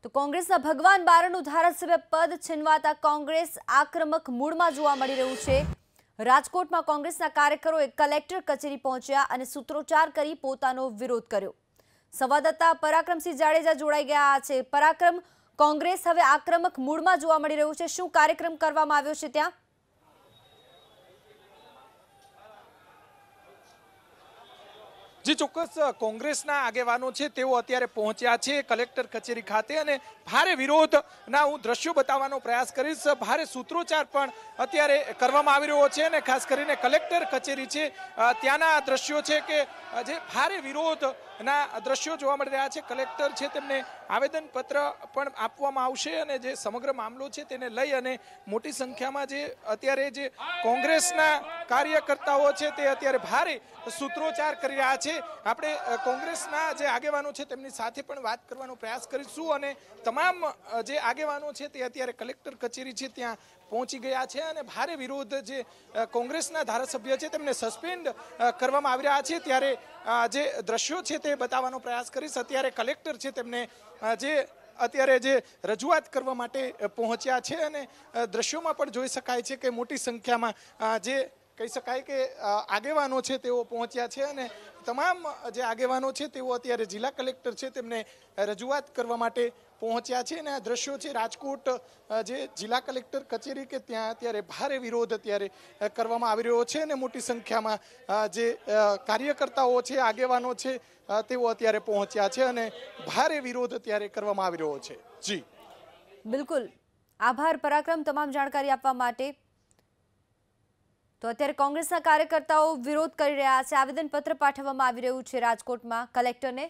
તો કોંગ્રેસના ભગવાન બારડનું ધારાસભ્ય પદ છીનવાતા કોંગ્રેસ આક્રમક મૂડમાં જોવા મળી રહ્યું છે। રાજકોટમાં કોંગ્રેસના કાર્યકરોએ કલેક્ટર કચેરી પહોંચ્યા અને સૂત્રોચ્ચાર કરી પોતાનો વિરોધ કર્યો। સંવાદદાતા પરાક્રમસિંહ જાડેજા જોડાઈ ગયા છે। પરાક્રમ, કોંગ્રેસ હવે આક્રમક મૂડમાં જોવા મળી રહ્યું છે, શું કાર્યક્રમ કરવામાં આવ્યો છે ત્યાં? जी ચોક્કસ કોંગ્રેસના આગેવાનો છે તેઓ અત્યારે પહોંચ્યા છે કલેક્ટર કચેરી ખાતે અને ભારે વિરોધના હું દ્રશ્યો બતાવવાનો પ્રયાસ કરીશ। ભારે સૂત્રોચ્ચાર પણ અત્યારે કરવામાં આવી રહ્યો છે અને ખાસ કરીને કલેક્ટર કચેરી છે ત્યાંના દ્રશ્યો છે કે જે ભારે વિરોધના દ્રશ્યો જોવા મળી રહ્યા છે। કલેક્ટર છે તેમને આવેદનપત્ર પણ આપવામાં આવશે અને જે સમગ્ર મામલો છે તેને લઈ અને મોટી સંખ્યામાં જે અત્યારે જે કોંગ્રેસના કાર્યકર્તાઓ છે તે અત્યારે ભારે સૂત્રોચ્ચાર કરી રહ્યા છે। આપણે કોંગ્રેસના જે આગેવાનો છે તેમની સાથે પણ વાત કરવાનો પ્રયાસ કરીશું અને તમામ જે આગેવાનો છે તે અત્યારે કલેક્ટર કચેરી છે ત્યાં પહોંચી ગયા છે અને ભારે વિરોધ જે કોંગ્રેસના ધારાસભ્ય છે તેમને સસ્પેન્ડ કરવામાં આવી રહ્યા છે ત્યારે જે દ્રશ્યો છે તે બતાવવાનો પ્રયાસ કરીશ। અત્યારે કલેક્ટર છે તેમને અત્યારે જે રજૂઆત કરવા માટે પહોંચ્યા છે અને દ્રશ્યોમાં પણ જોઈ શકાય છે કે મોટી સંખ્યામાં જે કહી શકાય કે આગેવાનો છે તેઓ પહોંચ્યા છે અને તમામ જે આગેવાનો છે તેઓ અત્યારે જિલ્લા કલેક્ટર છે તેમને રજૂઆત કરવા માટે પહોંચ્યા છે અને આ દ્રશ્યો છે રાજકોટ જે જિલ્લા કલેક્ટર કચેરી કે ત્યાં અત્યારે ભારે વિરોધ અત્યારે કરવામાં આવી રહ્યો છે અને મોટી સંખ્યામાં જે કાર્યકર્તાઓ છે આગેવાનો છે તેઓ અત્યારે પહોંચ્યા છે અને ભારે વિરોધ અત્યારે કરવામાં આવી રહ્યો છે। જી બિલકુલ, આભાર પરાક્રમ તમામ જાણકારી આપવા માટે। તો અત્યારે કોંગ્રેસના કાર્યકર્તાઓ વિરોધ કરી રહ્યા છે, આવેદનપત્ર પાઠવવામાં આવી રહ્યું છે રાજકોટમાં કલેક્ટરને।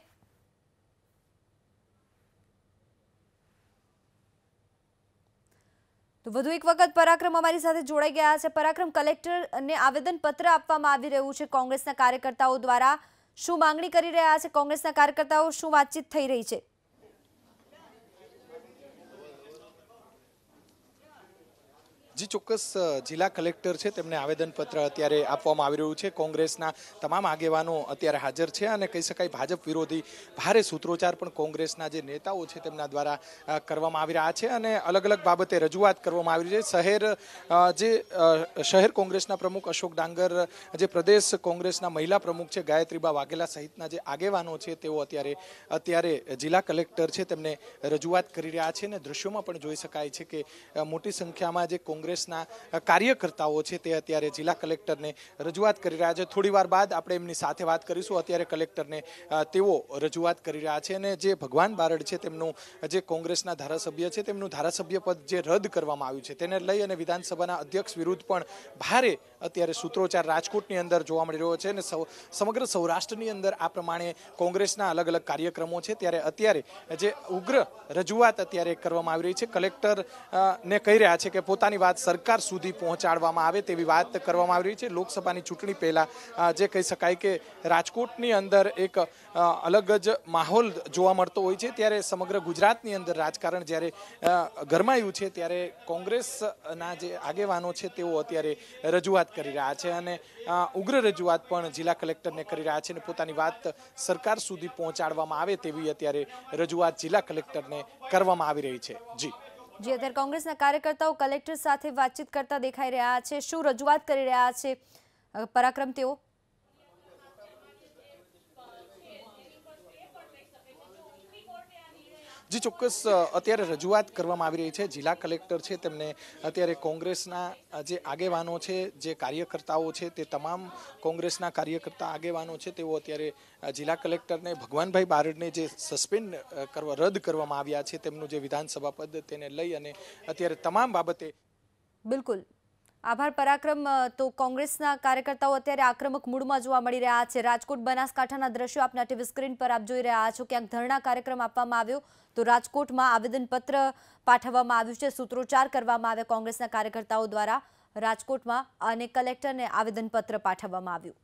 તો વધુ એક વખત પરાક્રમ અમારી સાથે જોડાઈ ગયા છે। પરાક્રમ, કલેક્ટરને આવેદનપત્ર આપવામાં આવી રહ્યું છે કોંગ્રેસના કાર્યકર્તાઓ દ્વારા, શું માંગણી કરી રહ્યા છે કોંગ્રેસના કાર્યકર્તાઓ, શું વાતચીત થઈ રહી છે? જી ચોક્કસ જિલ્લા કલેક્ટર છે તેમને આવેદનપત્ર અત્યારે આપવામાં આવી રહ્યું છે। કોંગ્રેસના તમામ આગેવાનો અત્યારે હાજર છે અને કહી શકાય ભાજપ વિરોધી ભારે સૂત્રોચ્ચાર પણ કોંગ્રેસના જે નેતાઓ છે તેમના દ્વારા કરવામાં આવી રહ્યા છે અને અલગ અલગ બાબતે રજૂઆત કરવામાં આવી રહી છે। શહેર કોંગ્રેસના પ્રમુખ અશોક ડાંગર, જે પ્રદેશ કોંગ્રેસના મહિલા પ્રમુખ છે ગાયત્રીબા વાઘેલા સહિતના જે આગેવાનો છે તેઓ અત્યારે જિલ્લા કલેક્ટર છે તેમને રજૂઆત કરી રહ્યા છે અને દ્રશ્યોમાં પણ જોઈ શકાય છે કે મોટી સંખ્યામાં જે કોંગ્રેસના કાર્યકર્તાઓ છે તે અત્યારે જિલ્લા કલેક્ટરને રજૂઆત કરી રહ્યા છે। થોડી વાર બાદ આપણે એમની સાથે વાત કરીશું। અત્યારે કલેક્ટરને તેઓ રજૂઆત કરી રહ્યા છે અને જે ભગવાન બારડ છે તેમનું જે કોંગ્રેસના ધારાસભ્ય છે તેમનું ધારાસભ્ય પદ જે રદ કરવામાં આવ્યું છે તેને લઈ અને વિધાનસભાના અધ્યક્ષ વિરુદ્ધ પણ ભારે અત્યારે સૂત્રોચ્ચાર રાજકોટની અંદર જોવા મળી રહ્યો છે અને સમગ્ર સૌરાષ્ટ્રની અંદર આ પ્રમાણે કોંગ્રેસના અલગ અલગ કાર્યક્રમો છે ત્યારે અત્યારે જે ઉગ્ર રજૂઆત અત્યારે કરવામાં આવી રહી છે। કલેક્ટર ને કહી રહ્યા છે કે પોતાની વાત સરકાર સુધી પહોંચાડવામાં આવે તેવી વાત કરવામાં આવી રહી છે। લોકસભાની ચૂંટણી પહેલા જે કહી શકાય કે રાજકોટની અંદર એક અલગ જ માહોલ જોવા મળતો હોય છે ત્યારે સમગ્ર ગુજરાતની અંદર રાજકારણ જ્યારે ગરમાયું છે ત્યારે કોંગ્રેસના જે આગેવાનો છે તેઓ અત્યારે રજૂઆત કરી રહ્યા છે અને ઉગ્ર રજૂઆત પણ જિલ્લા કલેક્ટરને કરી રહ્યા છે અને પોતાની વાત સરકાર સુધી પહોંચાડવામાં આવે તેવી અત્યારે રજૂઆત જિલ્લા કલેક્ટરને કરવામાં આવી રહી છે। જી અત્યારે કોંગ્રેસના કાર્યકર્તાઓ કલેક્ટર સાથે વાતચીત કરતા દેખાઈ રહ્યા છે, શું રજૂઆત કરી રહ્યા છે પરાક્રમ તેઓ? જી ચોક્કસ અત્યારે રજૂઆત કરવામાં આવી રહી છે। જિલ્લા કલેક્ટર છે તેમને અત્યારે કોંગ્રેસના જે આગેવાનો છે જે કાર્યકર્તાઓ છે તે તમામ કોંગ્રેસના કાર્યકર્તા આગેવાનો છે તેઓ અત્યારે જિલ્લા કલેક્ટરને ભગવાનભાઈ બારડને જે સસ્પેન્ડ રદ કરવામાં આવ્યા છે તેમનું જે વિધાનસભા પદ તેને લઈ અને અત્યારે તમામ બાબતે બિલકુલ આભાર પરાક્રમ। તો કોંગ્રેસના કાર્યકર્તાઓ અત્યારે આક્રમક મૂડમાં જોવા મળી રહ્યા છે। રાજકોટ બનાસકાંઠાના દ્રશ્યો આપના ટીવી સ્ક્રીન પર આપ જોઈ રહ્યા છો। ક્યાંક ધરણા કાર્યક્રમ આપવામાં આવ્યો તો રાજકોટમાં આવેદનપત્ર પાઠવવામાં આવ્યું છે, સૂત્રોચ્ચાર કરવામાં આવ્યા કોંગ્રેસના કાર્યકર્તાઓ દ્વારા રાજકોટમાં અને કલેક્ટરને આવેદનપત્ર પાઠવવામાં આવ્યું।